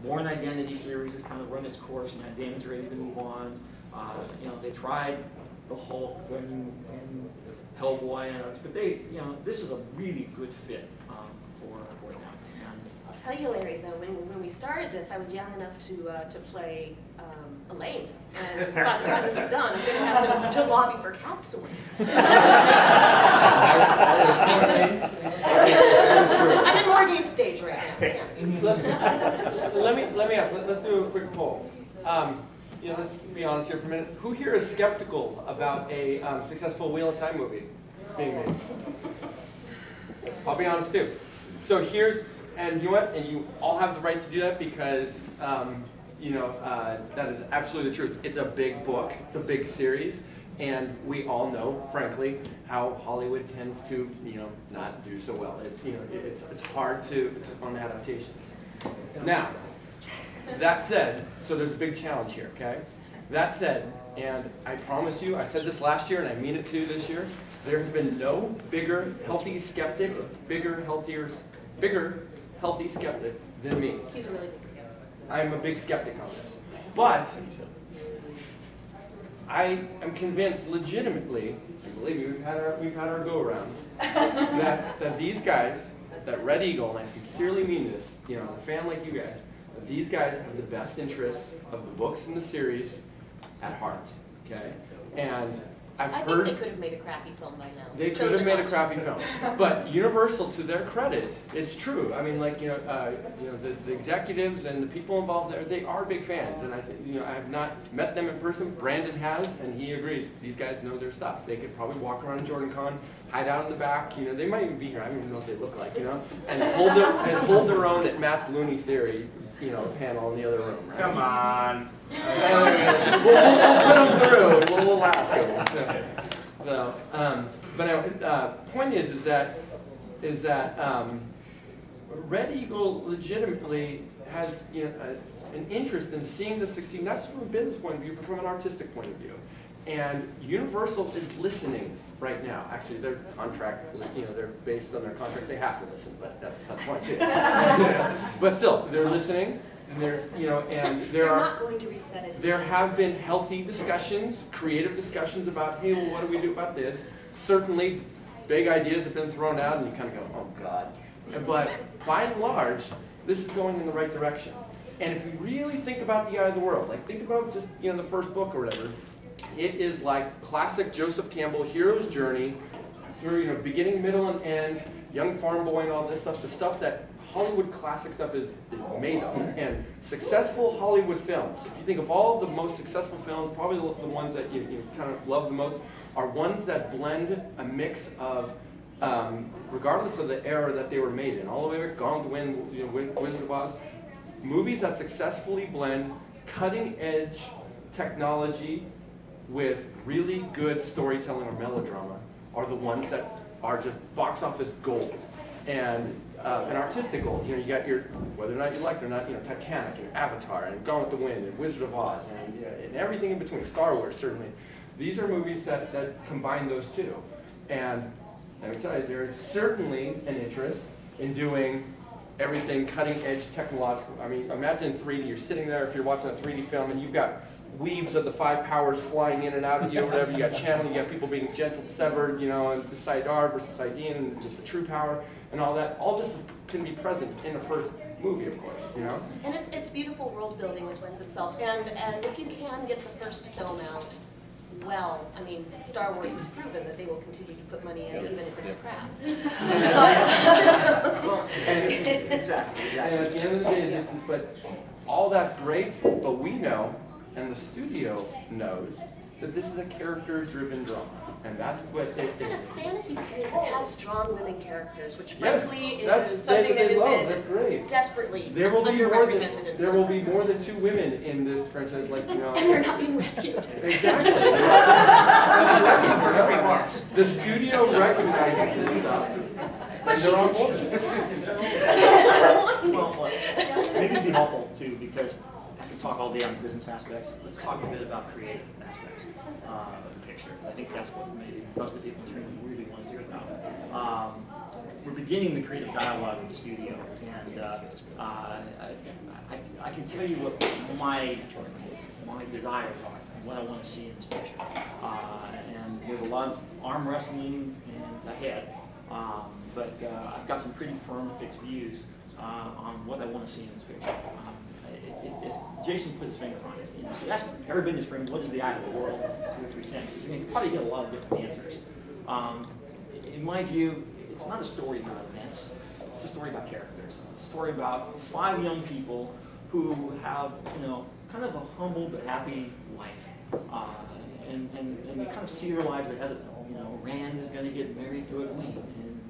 Born Identity series has kind of run its course, and Matt Damon's ready to move on. You know, they tried the Hulk and Hellboy and others, but they, you know, this is a really good fit for them. I'll tell you, Larry, though, when we started this, I was young enough to play Elaine, and by the time this is done, I'm going to have to lobby for cat sword. I'm in Morgan's stage right now. Let me ask. Let's do a quick poll. You know, let's be honest here for a minute. Who here is skeptical about a successful Wheel of Time movie being made? I'll be honest too. So here's, and you know what? And you all have the right to do that because you know, that is absolutely the truth. It's a big book. It's a big series. And we all know, frankly, how Hollywood tends to, you know, not do so well. It's, you know, it's hard to on adaptations. Now, that said, so there's a big challenge here, okay? That said, and I promise you, I said this last year and I mean it too this year, there's been no bigger, healthy skeptic, bigger, healthy skeptic than me. He's a really big skeptic. I'm a big skeptic on this. But I am convinced legitimately, and believe me, we've had our go-arounds, that these guys, that Red Eagle, and I sincerely mean this, you know, as a fan like you guys, that these guys have the best interests of the books in the series at heart, okay? And I think they could have made a crappy film by now. They could have made a crappy film, but Universal, to their credit, it's true. I mean, like you know, the executives and the people involved there, they are big fans, and I have not met them in person. Brandon has, and he agrees. These guys know their stuff. They could probably walk around JordanCon, hide out in the back. You know, they might even be here. I don't even know what they look like. You know, and hold their own at Matt's Looney Theory, you know, panel in the other room. Right? Come on. We'll put them through. We'll ask them. So, but anyway, point is that Red Eagle legitimately has, you know, an interest in seeing this succeed, not just from a business point of view, but from an artistic point of view. And Universal is listening right now. Actually, their contract, you know, they're based on their contract. They have to listen, but that's not the point too. But still, they're listening. And there, you know, and not going to reset it. There have been healthy discussions, creative discussions about, hey, well, what do we do about this? Certainly, big ideas have been thrown out, and you kind of go, oh God. But by and large, this is going in the right direction. And if you really think about the eye of the world, like think about just, you know, the first book or whatever, it is like classic Joseph Campbell hero's journey through, you know, beginning, middle, and end, young farm boy, and all this stuff. The stuff that Hollywood classic stuff is made of. And successful Hollywood films, if you think of all the most successful films, probably the ones that you kind of love the most, are ones that blend a mix of, regardless of the era that they were made in, all the way back, Gone with the Wind, you know, Wizard of Oz, movies that successfully blend cutting-edge technology with really good storytelling or melodrama are the ones that are just box office gold. And an artistic gold, you know, you got your, whether or not you liked it or not, you know, Titanic and Avatar and Gone with the Wind and Wizard of Oz and, you know, and everything in between, Star Wars certainly. These are movies that combine those two. And let me tell you, there is certainly an interest in doing everything cutting edge technological. I mean, imagine 3D, you're sitting there, if you're watching a 3D film and you've got weaves of the 5 powers flying in and out at you or whatever, you got channeling, you got people being gentle, severed, you know, and the Sidar versus Sidene and just the true power and all that. All this can be present in the first movie, of course, you know? And it's beautiful world building which lends itself. And if you can get the first film out well, I mean, Star Wars has proven that they will continue to put money in even if it's crap. Exactly. And at the end of the day, this is, but all that's great, but we know, and the studio knows, that this is a character-driven drama. And that's what it is. And a fantasy series that has strong women characters, which frankly yes, is something that has that's great. Desperately there will underrepresented in There will be more than 2 women in this franchise, like, you know. And they're not being rescued. Exactly. The studio recognizes this stuff. But they're on board. Well, maybe it'd be helpful too, because I could talk all day on business aspects. Let's talk a bit about creative aspects of the picture. I think that's what maybe most of the people in this room really want to hear about. We're beginning the creative dialogue with the studio, and I I can tell you what my desires are and what I want to see in this picture. And there's a lot of arm wrestling and ahead, but I've got some pretty firm, fixed views on what I want to see in this picture. Jason put his finger on it. You know, if you ask everybody in this room, what is the eye of the world? 2 or 3 sentences. You're going to probably get a lot of different answers. In my view, it's not a story about events. It's a story about characters. It's a story about 5 young people who have, you know, kind of a humble but happy life, and they kind of see their lives ahead of them. You know, Rand is going to get married to a queen, and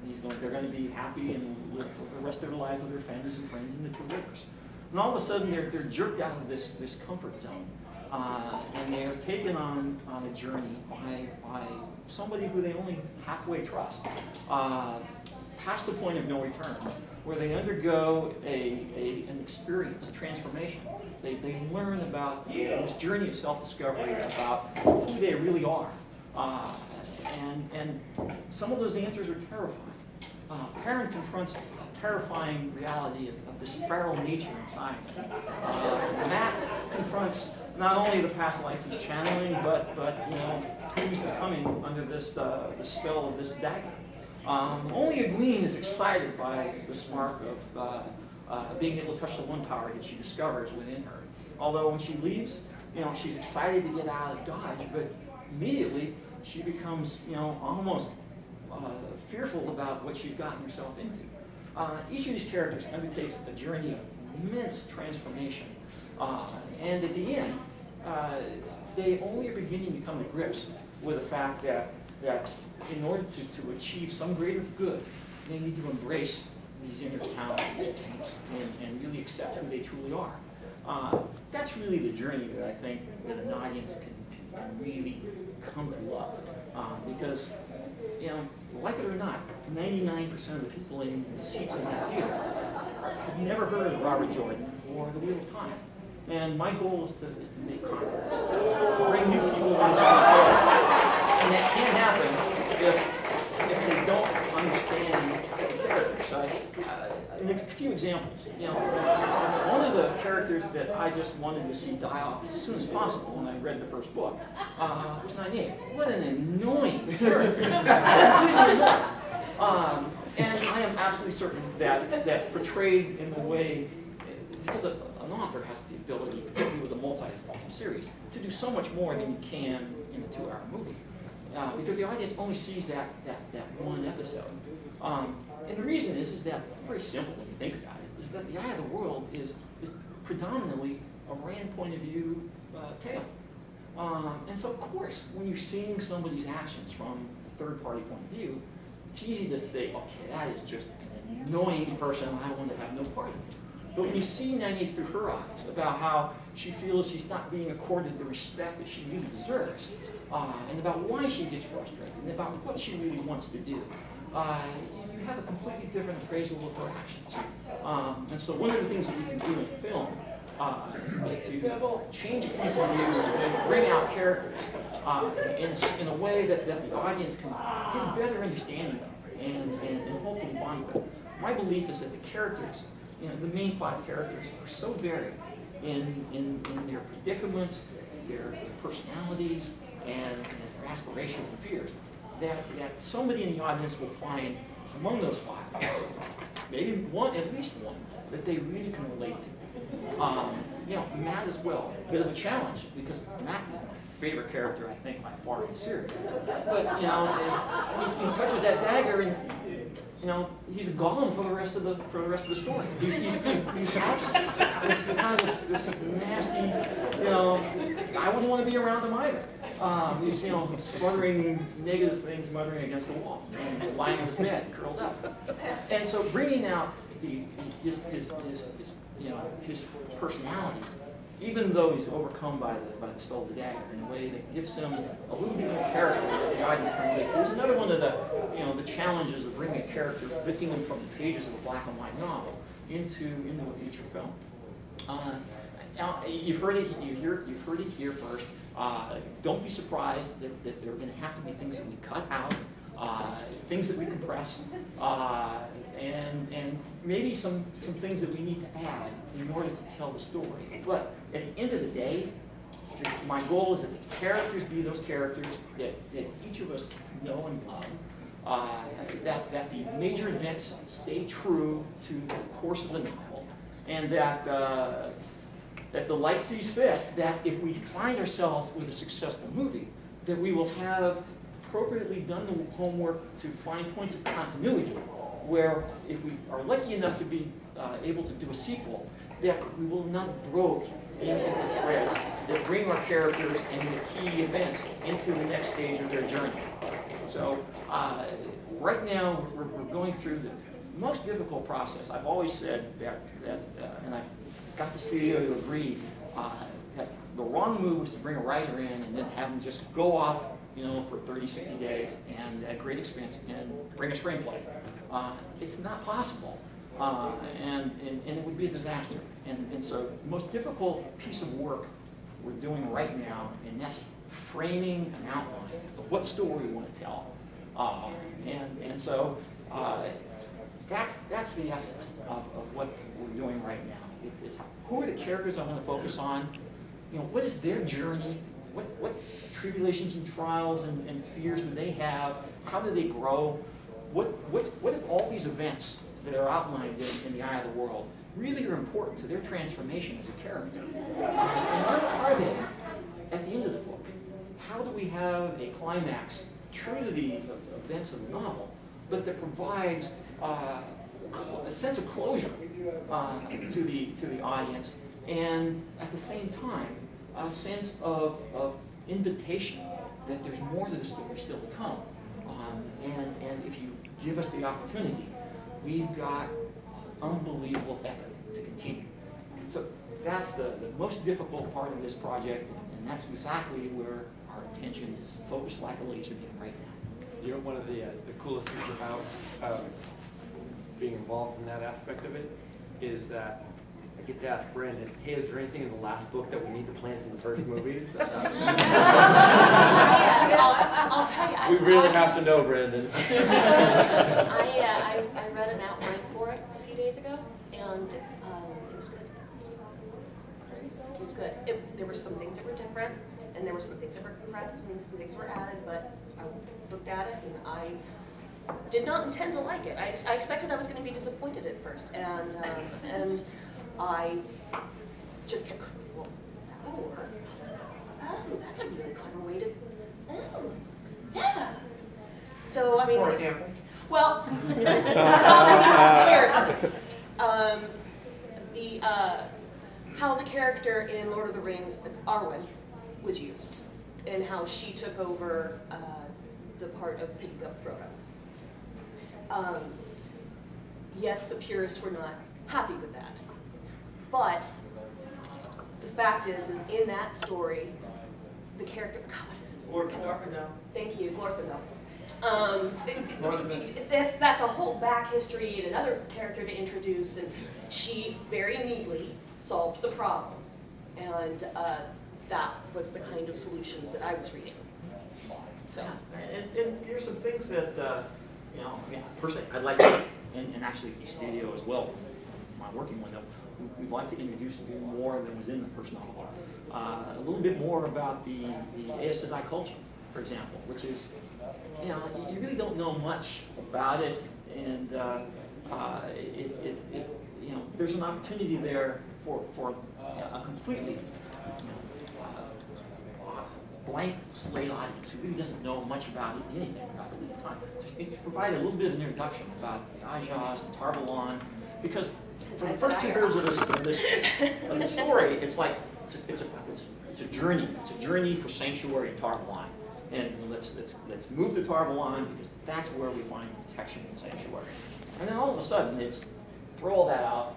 they're going to be happy and live for the rest of their lives with their families and friends in the 2 rivers. And all of a sudden, they're jerked out of this comfort zone, and they're taken on a journey by somebody who they only halfway trust, past the point of no return, where they undergo an experience, a transformation. They learn about this journey of self-discovery, about who they really are, and some of those answers are terrifying. Perrin confronts a terrifying reality of this feral nature inside him. Matt confronts not only the past life he's channeling, but you know, who he's becoming under this the spell of this dagger. Only Egwene is excited by the spark of being able to touch the one power that she discovers within her. Although when she leaves, you know, she's excited to get out of Dodge, but immediately she becomes, you know, almost fearful about what she's gotten herself into. Each of these characters undertakes a journey of immense transformation, and at the end, they only are beginning to come to grips with the fact that in order to achieve some greater good, they need to embrace these inner talents and really accept who they truly are. That's really the journey that I think that an audience can really come to love, because, you know, like it or not, 99% of the people in the seats in that theater have never heard of Robert Jordan or The Wheel of Time. And my goal is to make converts, to bring new people into the film. And that can't happen if they don't understand the characters. A few examples. You know, one of the characters that I just wanted to see die off as soon as possible when I read the first book was Nynaeve. What an annoying character! And I am absolutely certain that portrayed in the way, because an author has the ability, particularly with a multi-volume series, to do so much more than you can in a 2-hour movie, because the audience only sees that one episode. And the reason is that, very simple when you think about it, is that the eye of the world is predominantly a Rand point of view tale. And so, of course, when you're seeing somebody's actions from a third-party point of view, it's easy to say, okay, that is just an annoying person, I want to have no part of it. But when you see Nynaeve through her eyes, about how she feels she's not being accorded the respect that she really deserves, and about why she gets frustrated, and about what she really wants to do, you have a completely different appraisal of her actions. And so one of the things that we can do in film is to change points of view and bring out characters in a way that the audience can get a better understanding of and hopefully bond with. My belief is that the characters, you know, the main 5 characters, are so varied in their predicaments, their personalities, and their aspirations and fears, that somebody in the audience will find among those 5, maybe one, at least one, that they really can relate to. You know, Matt as well, a bit of a challenge, because Matt is my favorite character, I think, by far in the series. But, you know, he touches that dagger, and, you know, he's a golem for the rest of the story. He's kind of this nasty, you know, I wouldn't want to be around him either. He's, you know, spluttering negative things, muttering against the wall, and lying in his bed, curled up. And so bringing out his personality, even though he's overcome by the spell of the dagger, in a way that gives him a little bit more character that the audience can relate to. It's another one of the challenges of bringing a character, lifting them from the pages of a black and white novel into a feature film. Now, you've heard it here first. Don't be surprised that there are going to have to be things that we cut out, things that we compress, and maybe some things that we need to add in order to tell the story. But at the end of the day, my goal is that the characters be those characters that each of us know and love, that the major events stay true to the course of the novel, and that the light sees fit that if we find ourselves with a successful movie, that we will have appropriately done the homework to find points of continuity, where if we are lucky enough to be able to do a sequel, that we will not broke into threads that bring our characters and the key events into the next stage of their journey. So right now we're going through the most difficult process. I've always said that and I've got the studio to agree that the wrong move was to bring a writer in and then have them just go off, you know, for 30, 60 days and at great expense and bring a screenplay. It's not possible, and it would be a disaster. And so the most difficult piece of work we're doing right now, and that's framing an outline of what story we want to tell. And so that's the essence of what we're doing right now. It's who are the characters I want to focus on? You know, what is their journey? What tribulations and trials and fears do they have? How do they grow? What if all these events that are outlined in The Eye of the World really are important to their transformation as a character? And what are they at the end of the book? How do we have a climax true to the events of the novel, but that provides a sense of closure to the audience, and at the same time, a sense of invitation that there's more to the story still to come. And if you give us the opportunity, we've got unbelievable epic to continue. So that's the most difficult part of this project, and that's exactly where our attention is focused like a laser beam right now. You know, one of the coolest things about being involved in that aspect of it is that I get to ask Brandon, hey, is there anything in the last book that we need to plant in the first movies? I'll tell you. We really have to know, Brandon. I read an outline for it a few days ago, and it was good. It was good. There were some things that were different, and there were some things that were compressed, and some things were added, but I looked at it, and I did not intend to like it. I expected I was going to be disappointed at first, and I just kept going, well, oh, that's a really clever way to, oh, yeah. So, I mean, For example? well, how the character in Lord of the Rings, Arwen, was used, and how she took over the part of picking up Frodo. Yes, the purists were not happy with that. But the fact is, in that story, the character, God, what is his name? Glorfindel. Thank you, Glorfindel. That's a whole back history and another character to introduce, and she very neatly solved the problem. And that was the kind of solutions that I was reading. So. And there's some things that, you know, I mean, personally, I'd like to, and actually the studio as well, my working window, we'd like to introduce more than was in the first novel. A little bit more about the Aes Sedai culture, for example, which is, you know, you really don't know much about it, and you know, there's an opportunity there for a completely, blank slate audience who really doesn't know much about anything about the Wheel of Time. It provided a little bit of an introduction about the Ajahs and Tarvalon, because for the first 2/3 of the story, it's like it's a journey. It's a journey for Sanctuary and Tarvalon, and let's move to Tarvalon because that's where we find protection and Sanctuary. And then all of a sudden, it's throw all that out.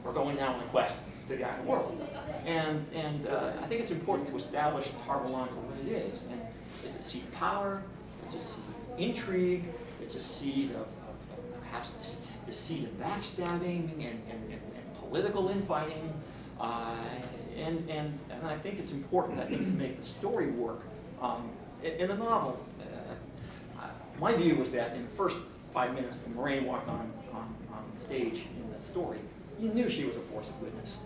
We're going now on a quest to the Eye of the World. And I think it's important to establish Tarvalon for what it is. And it's a seed of power, it's a seed of intrigue, it's a seed of perhaps the seed of backstabbing and political infighting. And I think it's important, I think, to make the story work. In the novel, my view was that in the first 5 minutes when Moraine walked on stage in the story, you knew she was a force of goodness.